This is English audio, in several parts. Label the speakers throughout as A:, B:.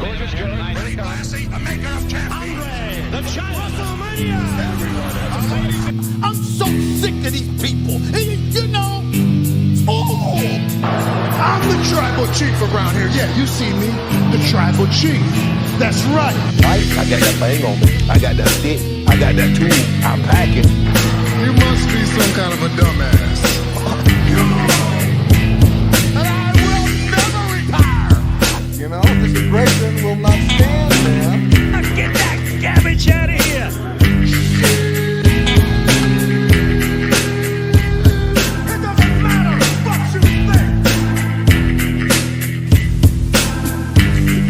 A: Gorgeous good. Pretty classy. A maker of champions. The giant.
B: I'm so sick of these people. You know. Oh, I'm the tribal chief around here. Yeah, you see me, the tribal chief. That's right.
C: I got that thing on me. I got that stick. I got that tool. I'm packing.
B: You must be some kind of a dumbass. And I will never retire.
C: You know, this aggression will not stand, man.
D: Get that garbage out of here.
B: It doesn't matter what you think.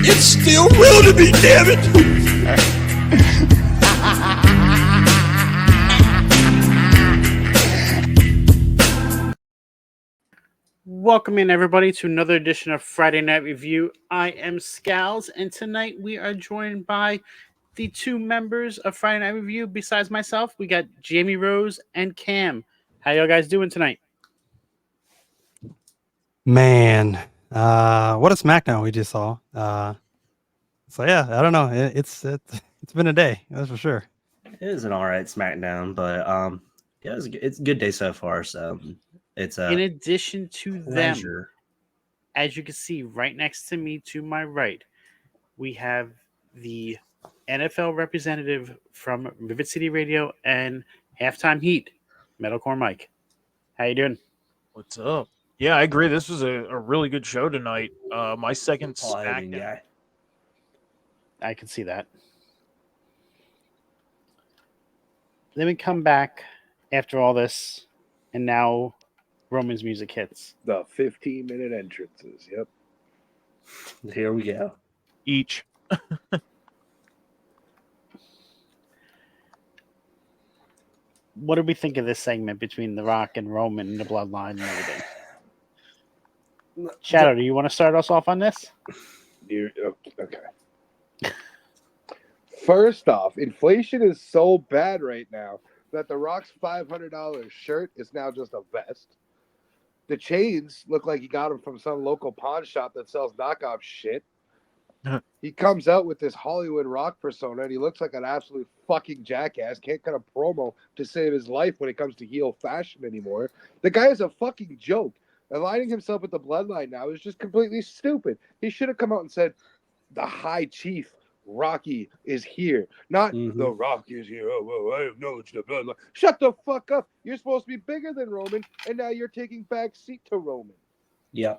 D: It's still real to me, damn it.
E: Welcome in, everybody, to another edition of Friday Night Review. I am Scalz, and tonight we are joined by the two members of Friday Night Review. Besides myself, we got Jamie Rose and Cam. How y'all guys doing tonight?
F: Man, what a SmackDown we just saw. So yeah, I don't know. It's been a day, that's for sure.
G: It is an all right SmackDown, but yeah, it's a good day so far. So it's
E: in addition to
G: pleasure.
E: them, as you can see right next to me to my right, we have the NFL representative from Rivet City Radio and Halftime Heat, Metalcore Mike. How you doing?
H: What's up? Yeah, I agree. This was a really good show tonight. My second SmackDown.
G: Guy.
E: I can see that. Then we come back after all this, and now Roman's music hits.
C: The 15-minute entrances. Yep.
G: Here we go.
H: Each.
E: What do we think of this segment between The Rock and Roman and the Bloodline and everything? Shadow, do you want to start us off on this?
C: Okay. First off, inflation is so bad right now that The Rock's $500 shirt is now just a vest. The chains look like he got them from some local pawn shop that sells knockoff shit. He comes out with this Hollywood Rock persona, and he looks like an absolute fucking jackass. Can't cut a promo to save his life when it comes to heel fashion anymore. The guy is a fucking joke. Aligning himself with the Bloodline now is just completely stupid. He should have come out and said, the High Chief, Rocky, is here. Not the Rock is here. Oh, well, I acknowledge the Bloodline. Shut the fuck up. You're supposed to be bigger than Roman, and now you're taking back seat to Roman.
G: Yeah.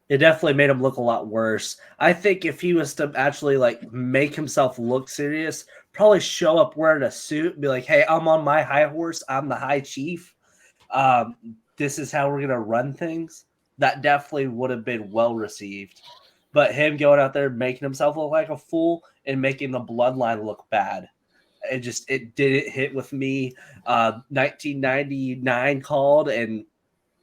G: It definitely made him look a lot worse. I think if he was to actually make himself look serious, probably show up wearing a suit and be like, hey, I'm on my high horse. I'm the High Chief. This is how we're going to run things. That definitely would have been well received. But him going out there making himself look like a fool and making the Bloodline look bad. It didn't hit with me. 1999 called and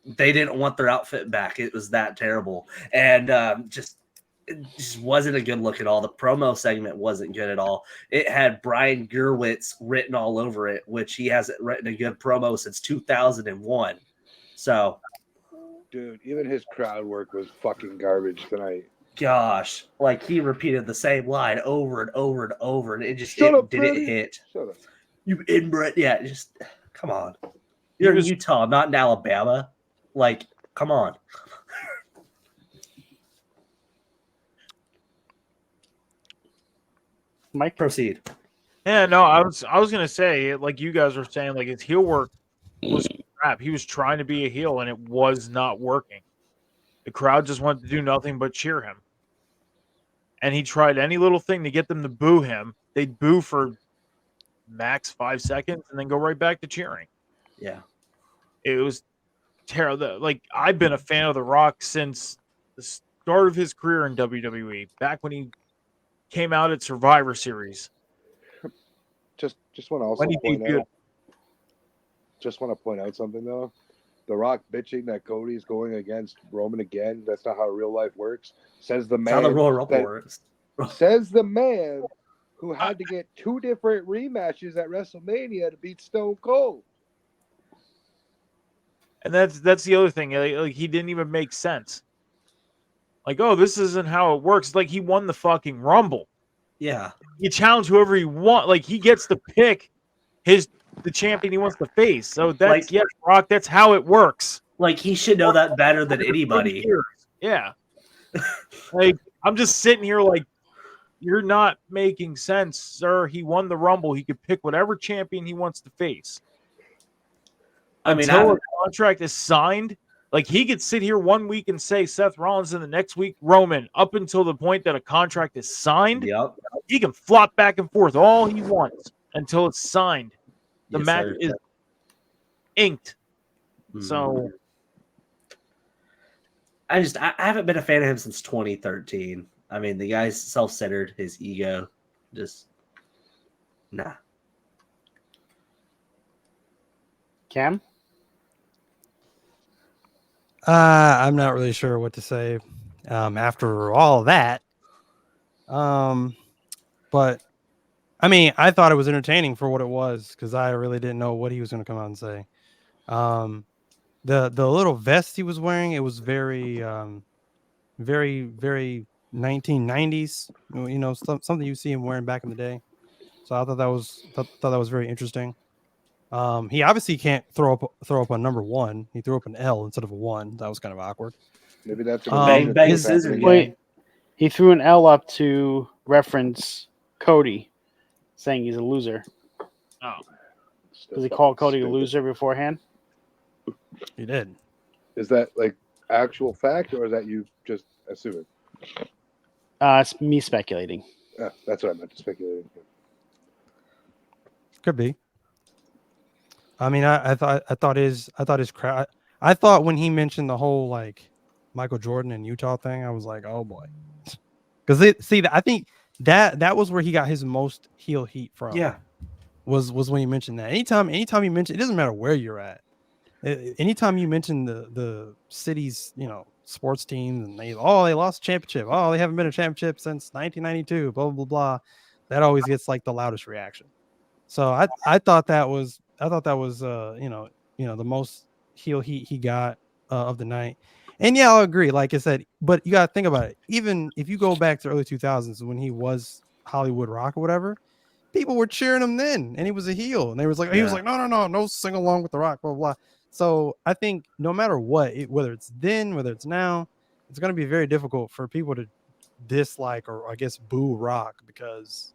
G: they didn't want their outfit back. It was that terrible. And it just wasn't a good look at all. The promo segment wasn't good at all. It had Brian Gerwitz written all over it, which he hasn't written a good promo since 2001. So,
C: dude, even his crowd work was fucking garbage tonight.
G: Gosh, he repeated the same line over and over and over, and it didn't hit.
C: Shut up.
G: You inbred, yeah. Just come on. You're in Utah, not in Alabama. Come on.
E: Mike,
G: proceed.
H: Yeah, no, I was gonna say, like you guys were saying, his heel work was crap. He was trying to be a heel, and it was not working. The crowd just wanted to do nothing but cheer him. And he tried any little thing to get them to boo him. They'd boo for max 5 seconds and then go right back to cheering.
G: Yeah.
H: It was terrible. I've been a fan of The Rock since the start of his career in WWE, back when he came out at Survivor Series.
C: Just want to also point out something, though. The Rock bitching that Cody's going against Roman again. That's not how real life works. Says the man.
G: That's how the Royal Rumble works.
C: Says the man who had to get 2 different rematches at WrestleMania to beat Stone Cold.
H: And that's the other thing. He didn't even make sense. Like, oh, this isn't how it works. Like, he won the fucking Rumble.
G: Yeah.
H: You challenge whoever you want. Like, he gets to pick the champion he wants to face. So that's yes, Rock. That's how it works.
G: Like, he should know that better than anybody.
H: Yeah. Like, I'm just sitting here like, you're not making sense, sir. He won the Rumble. He could pick whatever champion he wants to face. Until a contract is signed, like, he could sit here 1 week and say Seth Rollins, and the next week Roman, up until the point that a contract is signed.
G: Yep.
H: He can flop back and forth all he wants until it's signed. The match is inked. So
G: I haven't been a fan of him since 2013. I mean, the guy's self-centered, his ego, just nah.
E: Cam?
F: I'm not really sure what to say after all of that. But I mean, I thought it was entertaining for what it was because I really didn't know what he was going to come out and say. The little vest he was wearing, it was very, very 1990s. You know, something you see him wearing back in the day. So I thought that was very interesting. He obviously can't throw up a number 1. He threw up an L instead of a 1. That was kind of awkward.
C: Maybe that's
G: bang scissors.
E: Wait, he threw an L up to reference Cody, saying he's a loser.
H: Oh,
E: Does he call Cody a loser beforehand?
F: He did.
C: Is that like actual fact, or is that you just assuming?
E: It's me speculating.
C: That's what I meant to speculate.
F: Could be. I mean, I thought his crowd. I thought when he mentioned the whole like Michael Jordan and Utah thing, I was like, oh boy, because I think that was where he got his most heel heat from.
G: Yeah,
F: was when he mentioned that. Anytime you mention, it doesn't matter where you're at. Anytime you mention the city's, you know, sports teams and they lost a championship. Oh, they haven't been a championship since 1992. Blah blah blah. That always gets like the loudest reaction. So I thought that was you know the most heel heat he got of the night. And yeah, I'll agree. Like I said, but you got to think about it. Even if you go back to early 2000s when he was Hollywood Rock or whatever, people were cheering him then, and he was a heel, and he was like, no, sing along with the Rock, blah blah blah. So I think no matter what, whether it's then, whether it's now, it's going to be very difficult for people to dislike or I guess boo Rock because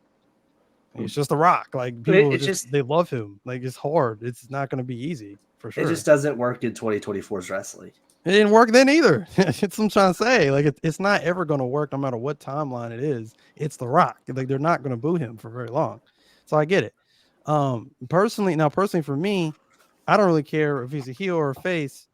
F: it's just a Rock. Like people they love him. Like it's hard. It's not going to be easy for sure.
G: It just doesn't work in 2024's wrestling.
F: It didn't work then either. It's what I'm trying to say. Like it's not ever going to work no matter what timeline it is. It's the Rock. Like they're not going to boo him for very long. So I get it. Personally for me, I don't really care if he's a heel or a face.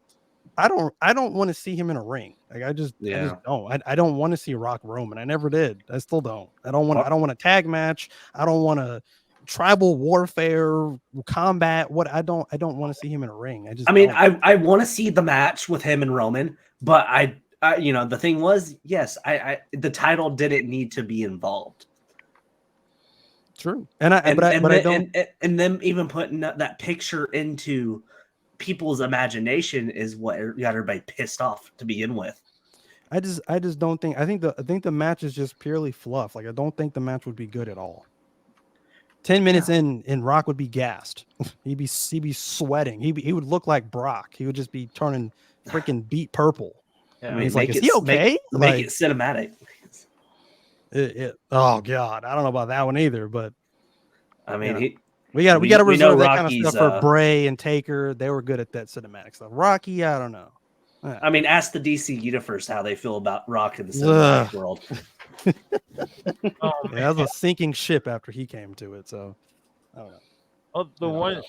F: I don't want to see him in a ring. Like I just don't. I don't want to see Rock Roman. I never did. I still don't. I don't want a tag match. I don't want a tribal warfare combat. I don't want to see him in a ring.
G: I want to see the match with him and Roman, but I you know, the thing was, yes, the title didn't need to be involved.
F: True. And
G: them even putting that picture into people's imagination is what got everybody pissed off to begin with.
F: I just don't think. I think the match is just purely fluff. Like I don't think the match would be good at all. 10 minutes in, Rock would be gassed. He'd be sweating. He would look like Brock. He would just be turning freaking beet purple.
G: Yeah, I mean,
F: he's like, is he okay?
G: Make it cinematic.
F: Oh God, I don't know about that one either. But
G: I mean,
F: we got to reserve that kind of stuff for Bray and Taker. They were good at that cinematic stuff. Rocky, I don't know.
G: I mean, ask the DC universe how they feel about Rock in the cinematic world.
F: That was a sinking ship after he came to it. So I don't know.
H: Well,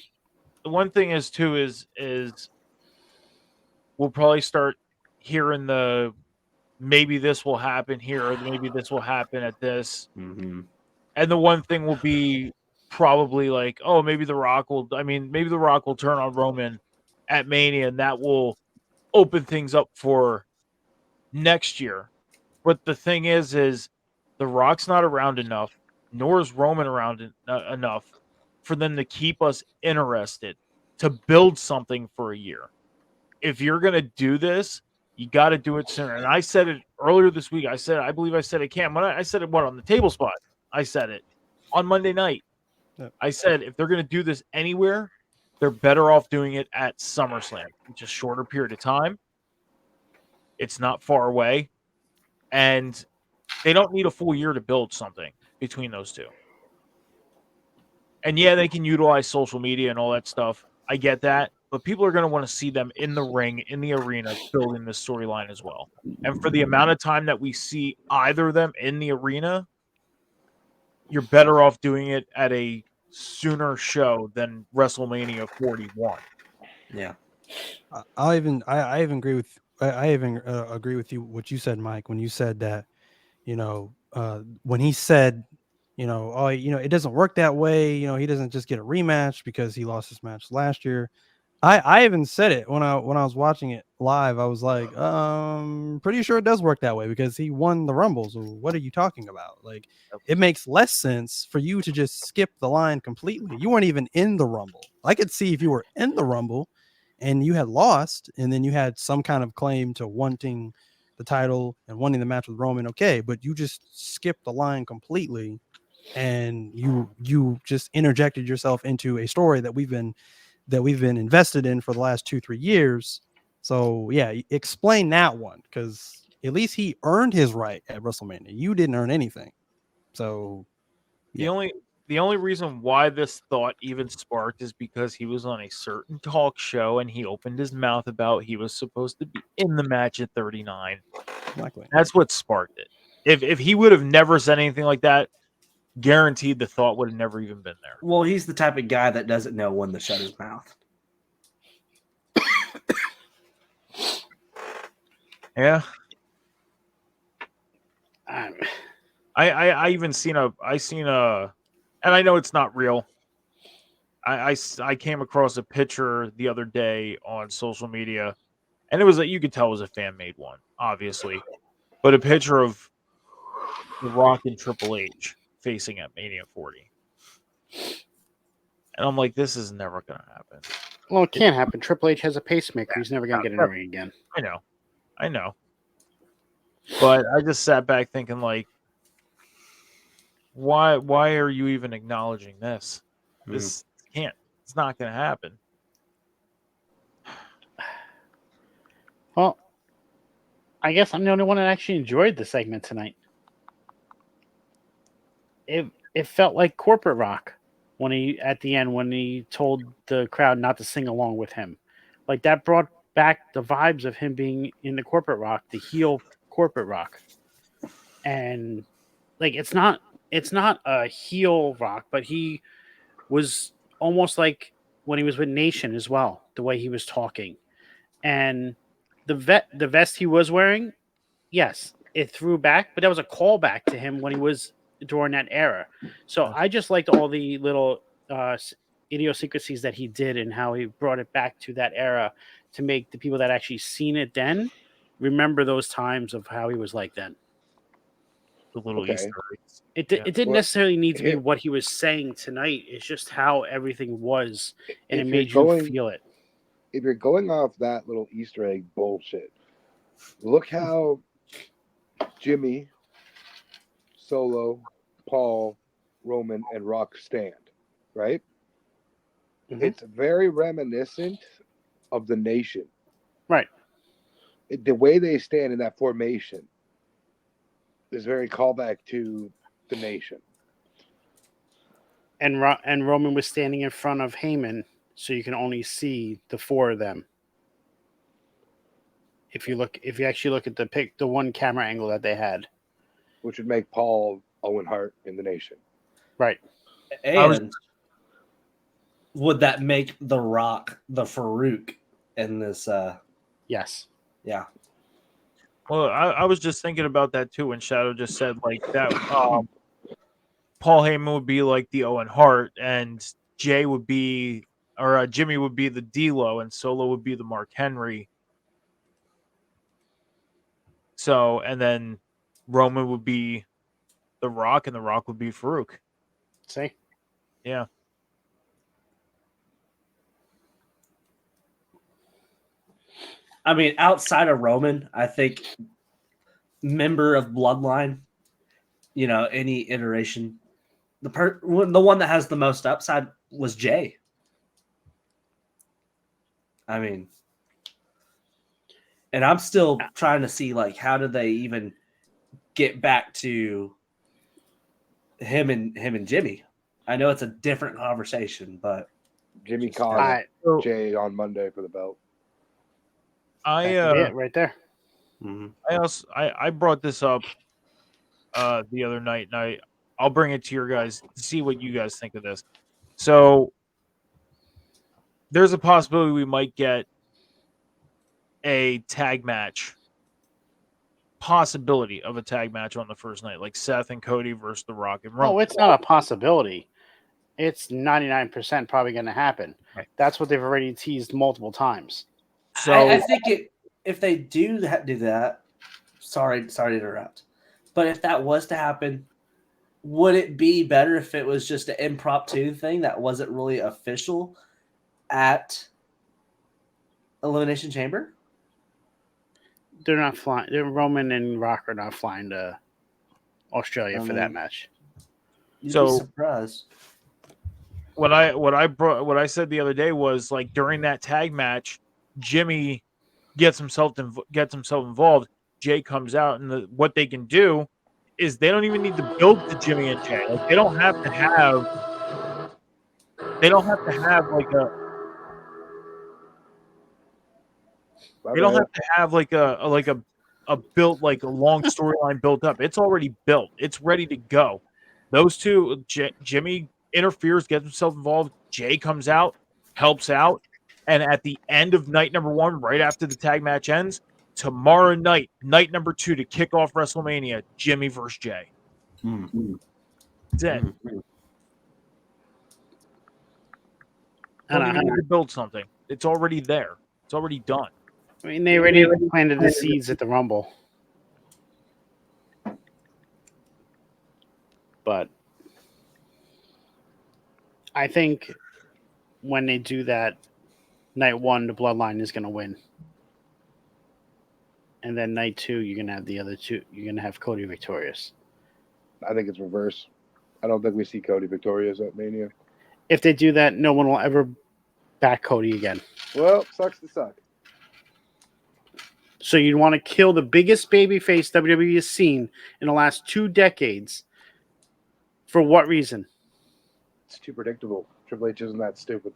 H: the one thing is too is we'll probably start hearing maybe this will happen here, or maybe this will happen at this.
G: Mm-hmm.
H: And the one thing will be probably like, oh, maybe the Rock will turn on Roman at Mania, and that will open things up for next year. But the thing is the Rock's not around enough, nor is Roman around enough for them to keep us interested to build something for a year. If you're going to do this, You got to do it sooner. And I said it earlier this week. I believe I said it, Cam. When I said it, on the table spot? I said it on Monday night.
F: Yep.
H: I said if they're going to do this anywhere, they're better off doing it at SummerSlam. It's a shorter period of time. It's not far away. And they don't need a full year to build something between those two. And yeah, they can utilize social media and all that stuff. I get that. But people are going to want to see them in the ring, in the arena, building this storyline as well. And for the amount of time that we see either of them in the arena, you're better off doing it at a sooner show than WrestleMania 41.
G: Yeah.
F: I even agree with agree with you what you said, Mike, when you said that, when he said, oh, it doesn't work that way. He doesn't just get a rematch because he lost his match last year. I even said it when I was watching it live. I was like, pretty sure it does work that way because he won the Rumble. So what are you talking about? Like, it makes less sense for you to just skip the line completely. You weren't even in the Rumble. I could see if you were in the Rumble and you had lost and then you had some kind of claim to wanting the title and wanting the match with Roman. Okay, but you just skipped the line completely and you just interjected yourself into a story that we've been invested in for the last 2-3 years. So yeah, explain that one, because at least he earned his right at WrestleMania. You didn't earn anything. So yeah.
H: The only reason why this thought even sparked is because he was on a certain talk show and he opened his mouth about he was supposed to be in the match at 39.
F: Exactly.
H: That's what sparked it. If he would have never said anything like that, guaranteed the thought would have never even been there.
G: Well, he's the type of guy that doesn't know when to shut his mouth.
H: Yeah. I even seen a, and I know it's not real. I came across a picture the other day on social media, and it was you could tell it was a fan made one, obviously, but a picture of The Rock and Triple H facing at Mania 40, and I'm like, this is never gonna happen.
E: Well, it can't happen. Triple H has a pacemaker. He's never gonna get in the ring again.
H: I know, but I just sat back thinking, like, why are you even acknowledging this? This can't. It's not going to happen.
E: Well, I guess I'm the only one that actually enjoyed the segment tonight. It felt like corporate Rock when he told the crowd not to sing along with him. Like, that brought back the vibes of him being in the corporate Rock, the heel corporate Rock. And like, it's not a heel Rock, but he was almost like when he was with Nation as well, the way he was talking. And the vest he was wearing, yes, it threw back, but that was a callback to him when he was during that era. So I just liked all the little idiosyncrasies that he did and how he brought it back to that era to make the people that actually seen it then remember those times of how he was like then.
H: The little Easter eggs.
E: It didn't necessarily need to be what he was saying tonight. It's just how everything was, and it made you feel it.
C: If you're going off that little Easter egg bullshit, look how Jimmy, Solo, Paul, Roman, and Rock stand, right? Mm-hmm. It's very reminiscent of the Nation.
E: Right.
C: The way they stand in that formation is very callback to the Nation.
E: And Roman was standing in front of Heyman, so you can only see the four of them. If you actually look at the one camera angle that they had,
C: which would make Paul Owen Hart in the Nation,
E: right?
G: And would that make The Rock the Farouk in this?
E: Yes.
G: Yeah.
H: Well, I was just thinking about that too when Shadow just said like that. Paul Heyman would be like the Owen Hart, and Jimmy would be the D'Lo, and Solo would be the Mark Henry. So, and then Roman would be The Rock, and The Rock would be Farouk.
E: See?
H: Yeah.
G: I mean, outside of Roman, I think member of Bloodline, any iteration, the one that has the most upside was Jay. I mean, and I'm still trying to see like how did they even get back to him and Jamey. I know it's a different conversation, but
C: Jimmy called
H: So
C: Jay on Monday for the belt.
E: That could be it right there.
H: I brought this up the other night, and I'll bring it to your guys to see what you guys think of this. So there's a possibility we might get a tag match. Possibility of a tag match on the first night, like Seth and Cody versus The Rock and Roman.
E: Oh, it's not a possibility. It's 99% probably going to happen.
H: Right.
E: That's what they've already teased multiple times.
G: So I think if they do that, sorry to interrupt, but if that was to happen, would it be better if it was just an impromptu thing that wasn't really official at Elimination Chamber?
E: They're not flying. Roman and Rock are not flying to Australia for that match.
G: You'd
H: So-
G: be surprised.
H: What I said the other day was like during that tag match, Jimmy gets himself involved. Jay comes out, and what they can do is they don't even need to build to Jimmy and Jay. Like they don't have to have like a built like a long storyline built up. It's already built. It's ready to go. Those two, Jimmy interferes, gets himself involved. Jay comes out, helps out, and at the end of night number 1, right after the tag match ends, tomorrow night, night number 2 to kick off WrestleMania, Jimmy versus Jay. That's it. Don't even need to build something. It's already there. It's already done.
E: I mean, they already planted the seeds at the Rumble. But I think when they do that, night 1, the Bloodline is going to win. And then night 2, you're going to have the other two. You're going to have Cody victorious.
C: I think it's reverse. I don't think we see Cody victorious at Mania.
E: If they do that, no one will ever back Cody again.
C: Well, sucks to suck.
E: So you'd want to kill the biggest babyface WWE has seen in the last 2 decades. For what reason?
C: It's too predictable. Triple H isn't that stupid.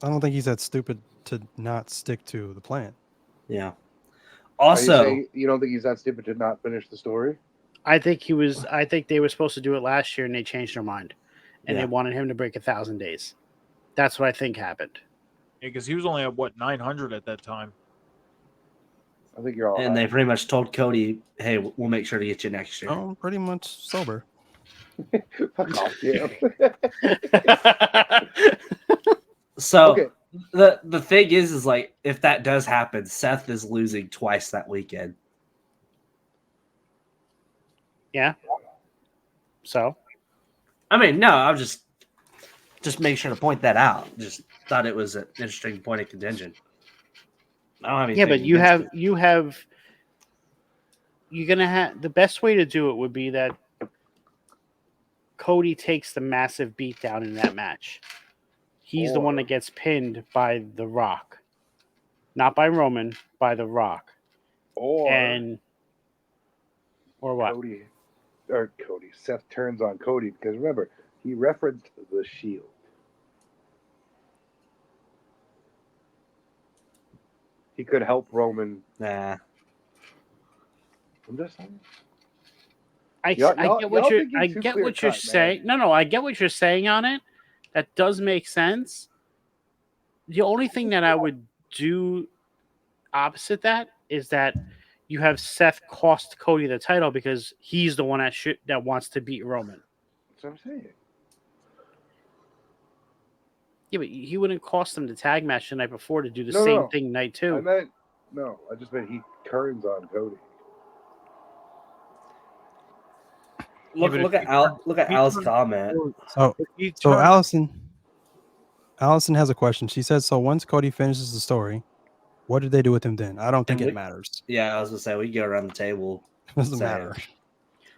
F: I don't think he's that stupid to not stick to the plan.
G: Yeah.
C: Are
G: Also,
C: you saying you don't think he's that stupid to not finish the story?
E: I think they were supposed to do it last year and they changed their mind. And they wanted him to break 1,000 days. That's what I think happened.
H: Yeah, because he was only at 900 at that time.
C: I think you're all
G: and
C: right.
G: they pretty much told Cody, "Hey, we'll make sure to get you next year."
F: Oh, pretty much sober.
C: Fuck off, yeah.
G: So
C: Okay.
G: the thing is like if that does happen, Seth is losing twice that weekend.
E: Yeah. So
G: I mean, no, I'll just make sure to point that out. Just thought it was an interesting point of contention. I don't have anything.
E: yeah, but
G: against it.
E: you're gonna have the best way to do it would be that Cody takes the massive beatdown in that match. He's the one that gets pinned by The Rock, not by Roman, by The Rock.
C: Or
E: What?
C: Cody. Seth turns on Cody because remember, he referenced the Shield. He could help Roman.
G: Nah.
C: I'm just saying.
E: I
C: Y'all
E: get what
C: think
E: you're
C: you're too
E: what you're
C: clear-cut,
E: saying. No, I get what you're saying on it. That does make sense. The only thing that I would do opposite that is that you have Seth cost Cody the title because he's the one that wants to beat Roman.
C: That's what I'm saying.
E: Yeah, but he wouldn't cost him the tag match the night before to do the
C: No,
E: same
C: no.
E: thing night 2.
C: I just meant he turns on Cody.
G: Look at Al's comment.
F: So
H: He
F: so
H: turned-
F: Allison has a question. She says, so once Cody finishes the story, What did they do with him then? I don't think
G: And
F: it matters.
G: Yeah, I was gonna say we go around the table.
F: Doesn't
G: Same.
F: matter.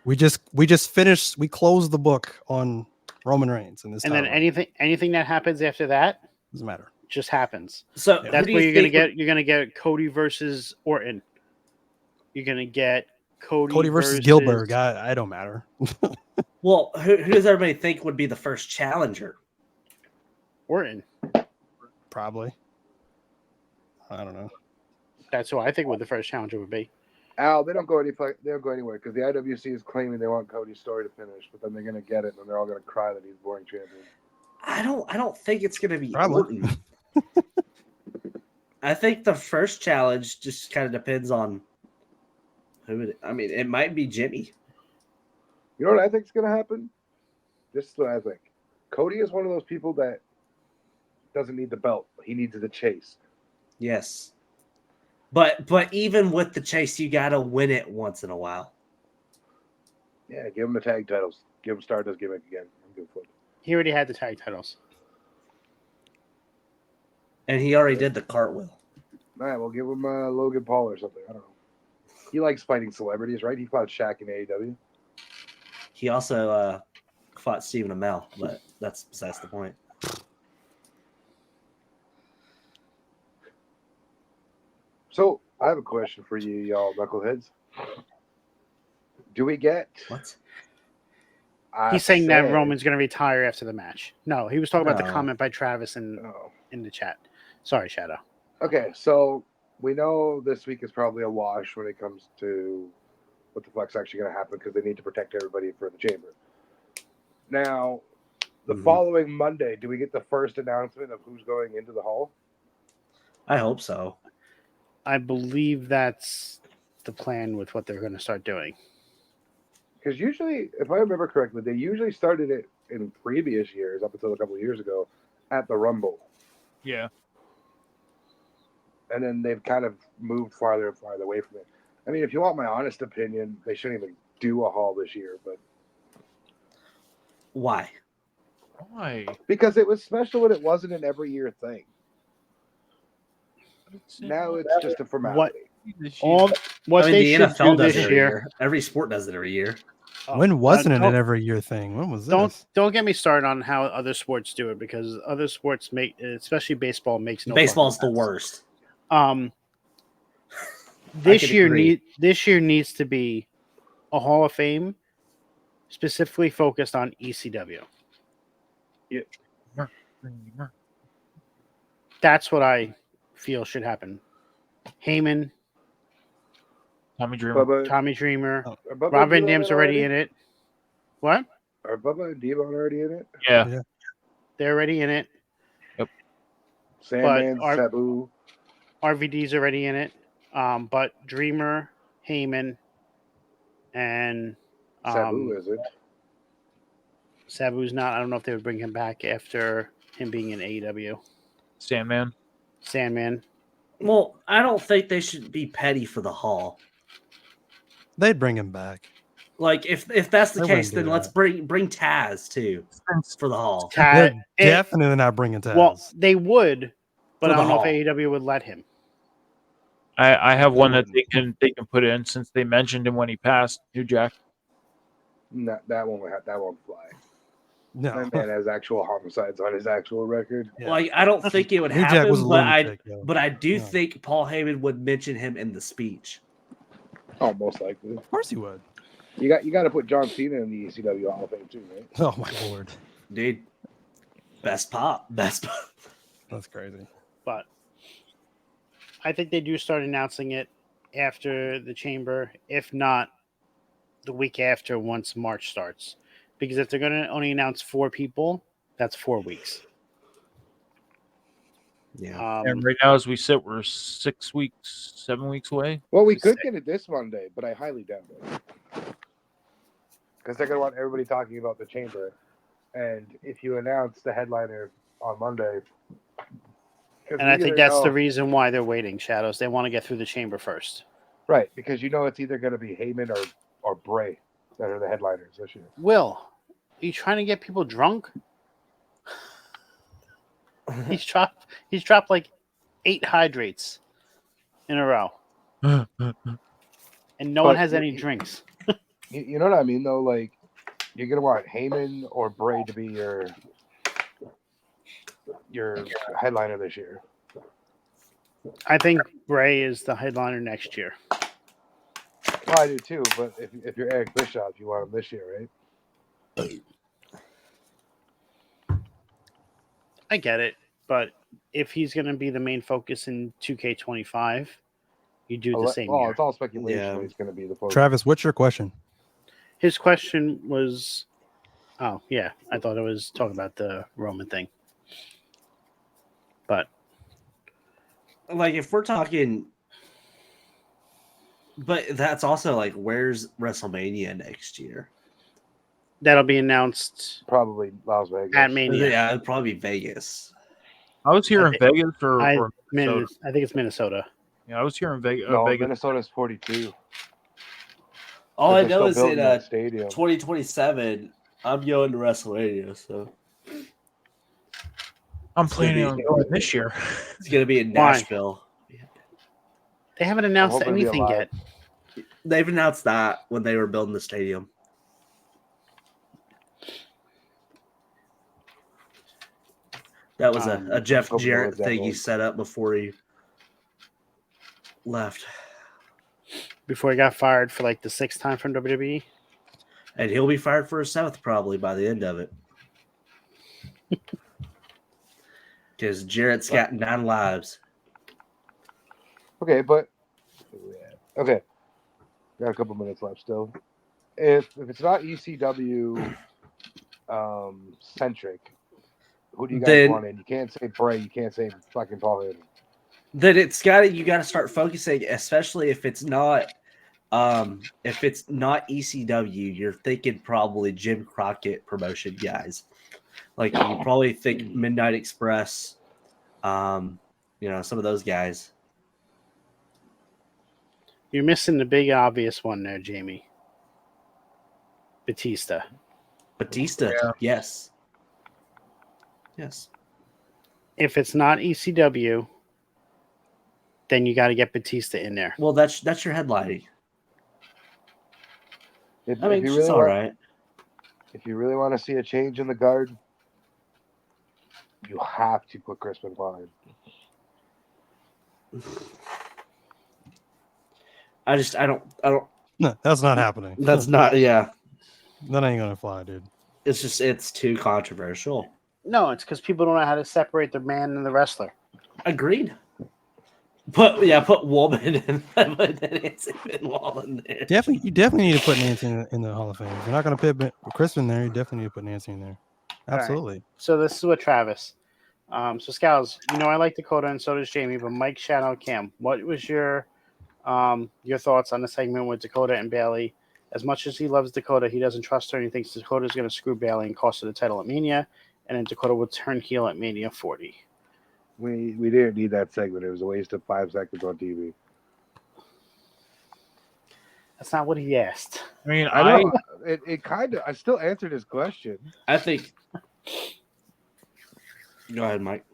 F: We just finished. We closed the book on Roman Reigns and this.
E: And then
F: title.
E: anything that happens after that
F: Doesn't matter.
E: just happens.
G: So
E: That's where you're gonna get. You're gonna get Cody versus Orton. You're gonna get Cody
F: versus Gilbert. I don't matter.
G: Well, who does everybody think would be the first challenger?
E: Orton.
F: Probably. I don't know.
E: That's who I think would the first challenger would be.
C: Al, they don't go anywhere because the IWC is claiming they want Cody's story to finish, but then they're gonna get it and they're all gonna cry that he's boring champion.
G: I don't think it's gonna be
F: Probably.
G: Orton. I think the first challenge just kind of depends on who it. I mean, it might be Jimmy.
C: You know what I think is gonna happen? This is what I think. Cody is one of those people that doesn't need the belt. He needs the chase.
G: Yes. But even with the chase, you gotta win it once in a while.
C: Yeah, give him the tag titles. Give him Stardust gimmick again. I'm good for it.
E: He already had the tag titles.
G: And he already did the cartwheel.
C: All right, we'll give him Logan Paul or something. I don't know. He likes fighting celebrities, right? He fought Shaq in AEW.
G: He also fought Stephen Amell, but that's besides the point.
C: So I have a question for you, y'all knuckleheads. Do we get
G: What?
E: He's saying that Roman's going to retire after the match. No, he was talking about the
G: No.
E: comment by Travis in the chat. Sorry, Shadow.
C: Okay, so we know this week is probably a wash when it comes to what the fuck's actually going to happen because they need to protect everybody for the chamber. Now, the following Monday, do we get the first announcement of who's going into the hall?
G: I hope so.
E: I believe that's the plan with what they're going to start doing.
C: Because usually, if I remember correctly, they usually started it in previous years, up until a couple of years ago, at the Rumble.
H: Yeah.
C: And then they've kind of moved farther and farther away from it. I mean, if you want my honest opinion, they shouldn't even do a hall this year, but
G: Why?
H: Why?
C: because it was special and it wasn't an every year thing. Now it's just a formality.
E: What
G: I mean,
E: they
G: the
E: should
G: NFL
E: do
G: does
E: this
G: it every
E: year.
G: year. Every sport does it every year.
F: When wasn't it
E: don't-
F: an every year thing? When was this?
E: Don't get me started on how other sports do it because other sports make, especially baseball, makes no.
G: Baseball's the
E: fucking sense.
G: worst.
E: This
G: could
E: year
G: agree.
E: this year needs to be a Hall of Fame specifically focused on ECW. That's what I feel should happen. Heyman,
H: Tommy Dreamer.
E: Tommy Dreamer,
C: Are Bubba
E: Rob Van
C: and
E: Dam's
C: Devon
E: already in it. What?
C: Are Bubba and Devon already in it?
H: Yeah.
E: They're already in it.
C: Sandman,
E: But
C: Sabu.
E: RVD's already in it. But Dreamer, Heyman, and
C: Sabu isn't.
E: Sabu's not. I don't know if they would bring him back after him being in AEW.
H: Sandman.
G: Well, I don't think they should be petty for the Hall.
F: They'd bring him back.
G: Like if that's the
F: They
G: case,
F: wouldn't do
G: then let's
F: that.
G: bring Taz too for the Hall.
F: They're definitely not bringing Taz.
E: Well, they would, but
G: For
E: I
G: the
E: don't know
G: Hall.
E: if AEW would let him.
H: I have one that they can put in since they mentioned him when he passed. New Jack.
C: No, that won't fly.
F: no.
C: That man has actual homicides on his actual record.
F: Yeah.
G: Like I don't think it would
F: New Jack was a
G: happen,
F: lunatic, though.
G: but I do
F: Yeah.
G: think Paul Heyman would mention him in the speech.
C: Oh, most likely.
F: Of course he would.
C: You got to put John Cena in the ECW Hall of Fame too, right?
F: Oh my lord,
G: Dude, best pop.
F: that's crazy.
E: But I think they do start announcing it after the chamber, if not the week after once March starts. Because if they're going to only announce 4 people, that's 4 weeks.
G: Yeah.
H: And right now, as we sit, we're 7 weeks away.
C: Well, we could get it this Monday, but I highly doubt it. Because they're going to want everybody talking about the chamber. And if you announce the headliner on Monday.
E: And I think that's the reason why they're waiting, Shadows. They want to get through the chamber first.
C: Right, because you know it's either going to be Heyman or Bray that are the headliners this year.
E: Will, are you trying to get people drunk? He's dropped like 8 hydrates. in a row,
H: Yeah.
E: and no one
C: But
E: has any drinks.
C: You know what I mean, though? Like, you're going to want Heyman or Bray to be your headliner this year.
E: I think Bray is the headliner next year.
C: Well, I do too, but if you're Eric Bischoff, you want him this year, right?
E: I get it, but if he's going to be the main focus in 2K25, you do the same year.
C: It's all speculation
G: Yeah.
C: that he's going to be the focus.
F: Travis, what's your question?
E: His question was, oh yeah, I thought it was talking about the Roman thing, but
G: Like if we're talking, but that's also like where's WrestleMania next year?
E: that'll be announced
C: Probably Las Vegas.
E: at Mania.
G: Yeah, it'd probably be Vegas.
H: I was here in
E: think-
H: Vegas or Minnesota.
E: I think it's Minnesota.
H: Yeah, I was here in Vegas.
C: No,
H: Vegas.
C: Minnesota's 42.
G: All
C: But
G: I
C: they're
G: know
C: still
G: is
C: building
G: in
C: that stadium.
G: 2027, I'm going to WrestleMania, so
H: I'm planning on going this year.
G: it's gonna be in
E: Why?
G: Nashville.
E: They haven't announced
C: hoping to be
E: anything
C: alive.
E: yet.
G: They've announced that when they were building the stadium. That was a Jeff
C: hope
G: Jarrett
C: that
G: thing he
C: was-
G: set up before he left.
E: Before he got fired for like the 6th time from WWE.
G: And he'll be fired for a 7th probably by the end of it. Because Jarrett's got 9 lives.
C: Okay, but okay, got a couple minutes left still. If it's not ECW centric, who do you guys
G: Then-
C: want in? You can't say Bray. You can't say fucking Paul Heyman.
G: Then you got to start focusing, especially if it's not ECW. You're thinking probably Jim Crockett promotion guys, like you probably think Midnight Express, some of those guys.
E: You're missing the big obvious one there, Jamie. Batista.
G: Batista,
H: Yeah.
G: yes.
E: If it's not ECW, then you got to get Batista in there.
G: Well, that's your headlining.
C: If,
G: I mean,
C: if you
G: she's
C: really
G: all
C: want,
G: right.
C: if you really want to see a change in the guard, you have to put Chris Benoit in.
G: I don't.
F: No, that's not happening.
G: That's not. Yeah,
F: That ain't gonna fly, dude.
G: it's too controversial.
E: No, it's because people don't know how to separate the man and the wrestler.
G: Agreed. Put woman in, but then it's Benoit in there.
F: You definitely need to put Nancy in the Hall of Fame. If you're not gonna put Chris in there, you definitely need to put Nancy in there. Absolutely.
E: So this is what Travis. So Scalz, I like Dakota and so does Jamie, but Mike, shout out Cam. What was your thoughts on the segment with Dakota and Bailey? As much as he loves Dakota, he doesn't trust her and he thinks Dakota's going to screw Bailey and cost her the title at Mania, and then Dakota will turn heel at Mania 40.
C: We didn't need that segment. It was a waste of 5 seconds on TV.
E: That's not what he asked.
H: I mean,
C: I know. It kind of. I still answered his question.
G: I think. Go ahead, Mike.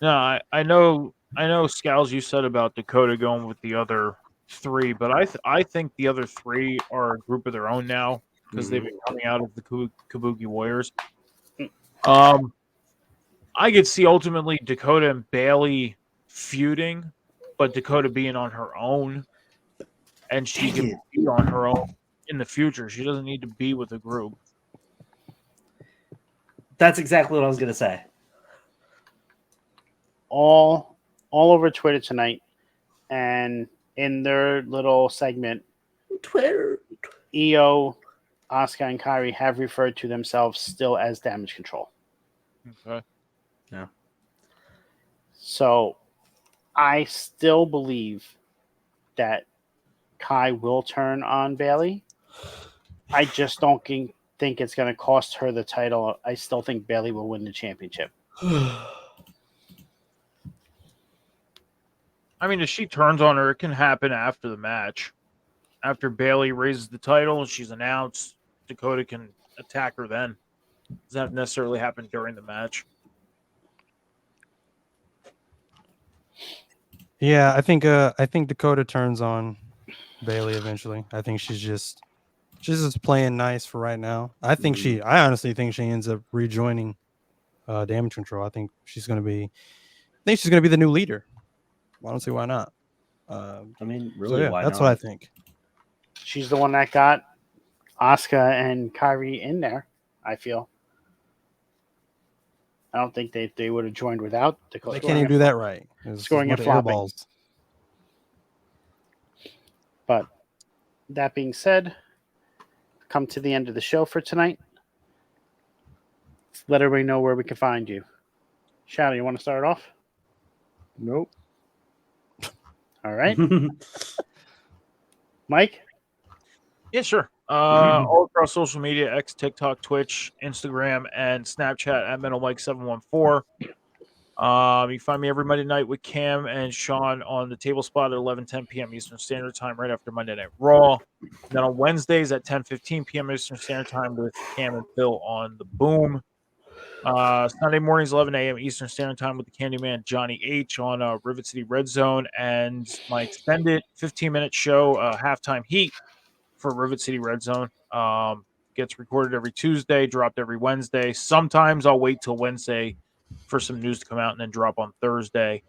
H: No, I know, Scalz, you said about Dakota going with the other 3, but I think the other 3 are a group of their own now because they've been coming out of the Kabuki Warriors. I could see ultimately Dakota and Bailey feuding, but Dakota being on her own, and she can be on her own in the future. She doesn't need to be with a group.
G: That's exactly what I was gonna say.
E: All over Twitter tonight, and in their little segment,
G: Twitter.
E: EO, Asuka, and Kairi have referred to themselves still as Damage Control.
H: Okay.
G: Yeah.
E: So I still believe that Kai will turn on Bailey. I just don't think it's going to cost her the title. I still think Bailey will win the championship.
H: I mean, if she turns on her, it can happen after the match. After Bailey raises the title and she's announced, Dakota can attack her then. Doesn't have to necessarily happen during the match.
F: Yeah, I think Dakota turns on Bailey eventually. I think she's just playing nice for right now. I honestly think she ends up rejoining Damage Control. I think she's gonna be the new leader. I don't see why not.
G: I mean,
F: So
G: really,
F: yeah,
G: why
F: that's
G: not?
F: what I think.
E: She's the one that got Asuka and Kyrie in there, I feel. I don't think they would have joined without Dakota.
F: They can't even do that right.
E: Scoring and flopping.
F: Balls.
E: But that being said, come to the end of the show for tonight. Let everybody know where we can find you. Shadow, you want to start off?
C: Nope.
E: All right. Mike?
H: Yeah, sure. All across social media, X, TikTok, Twitch, Instagram, and Snapchat at MetalMike714. You find me every Monday night with Cam and Sean on the table spot at 11:10 p.m. Eastern Standard Time, right after Monday Night Raw. And then on Wednesdays at 10:15 p.m. Eastern Standard Time with Cam and Phil on the Boom. Sunday mornings, 11 a.m. Eastern Standard Time with the Candyman Johnny H on Rivet City Red Zone, and my extended 15-minute show, Halftime Heat, for Rivet City Red Zone. Gets recorded every Tuesday, dropped every Wednesday. Sometimes I'll wait till Wednesday for some news to come out and then drop on Thursday.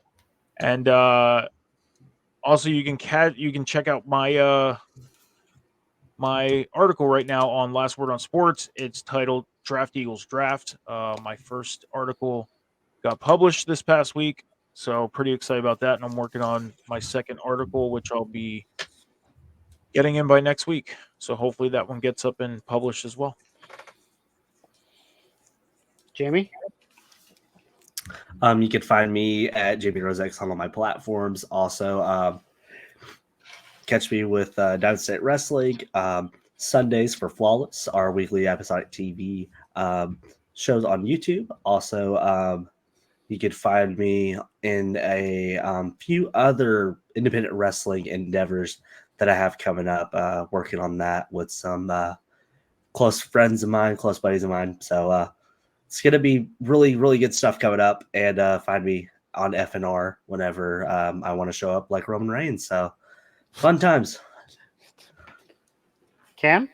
H: And also you can check out my my article right now on Last Word on Sports. It's titled Draft Eagles Draft. My first article got published this past week, so pretty excited about that. And I'm working on my second article, which I'll be getting in by next week. So hopefully that one gets up and published as well.
E: Jamey?
G: You can find me at Jamey Rosex on all my platforms. Also, catch me with Diamond State Wrestling Sundays for Flawless, our weekly episodic TV shows on YouTube. Also, you can find me in a few other independent wrestling endeavors that I have coming up, working on that with some close friends of mine, close buddies of mine. So it's going to be really, really good stuff coming up. And find me on FNR whenever I want to show up like Roman Reigns. So fun times.
E: Cam?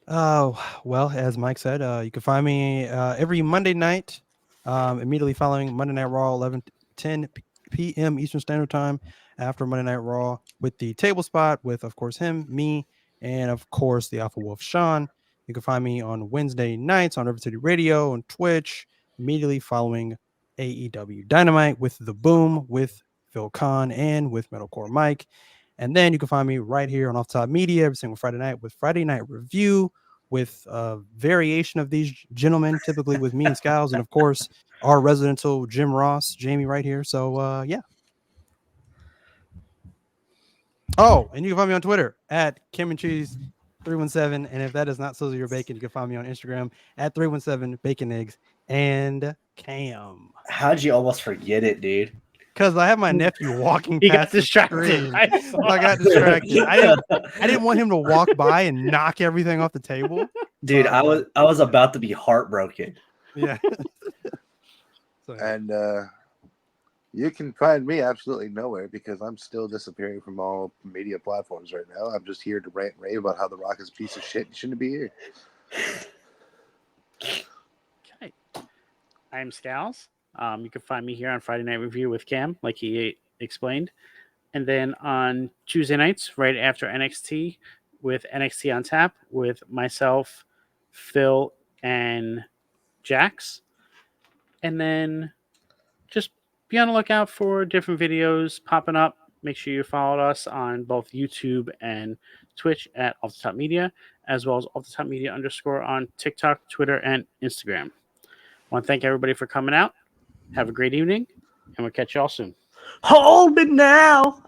F: Oh, well, as Mike said, you can find me every Monday night, immediately following Monday Night Raw, 11:10 p.m. Eastern Standard Time, after Monday Night Raw, with the table spot with, of course, him, me, and, of course, the Alpha Wolf, Sean. You can find me on Wednesday nights on River City Radio and Twitch, immediately following AEW Dynamite with The Boom, with Phil Khan, and with Metalcore Mike. And then you can find me right here on Off Top Media every single Friday night with Friday Night Review, with a variation of these gentlemen, typically with me and Scalz, and of course our residential Jim Ross, Jamey, right here. So yeah. Oh, and you can find me on Twitter at Kim and Cheese 317, and if that is not Sizzle Your Bacon, you can find me on Instagram at 317 Bacon Eggs and Cam.
G: How'd you almost forget it, dude?
F: Because I have my nephew walking
E: He
F: past
E: got distracted.
F: I got distracted. I didn't want him to walk by and knock everything off the table.
G: Dude, I was about to be heartbroken.
F: Yeah.
C: And you can find me absolutely nowhere because I'm still disappearing from all media platforms right now. I'm just here to rant and rave about how The Rock is a piece of shit and shouldn't be here.
E: Okay. I'm Scalz. You can find me here on Friday Night Review with Cam, like he explained. And then on Tuesday nights, right after NXT, with NXT on Tap, with myself, Phil, and Jax. And then just be on the lookout for different videos popping up. Make sure you follow us on both YouTube and Twitch at Off the Top Media, as well as Off the Top Media _ on TikTok, Twitter, and Instagram. I want to thank everybody for coming out. Have a great evening, and we'll catch y'all soon.
G: Hold me now.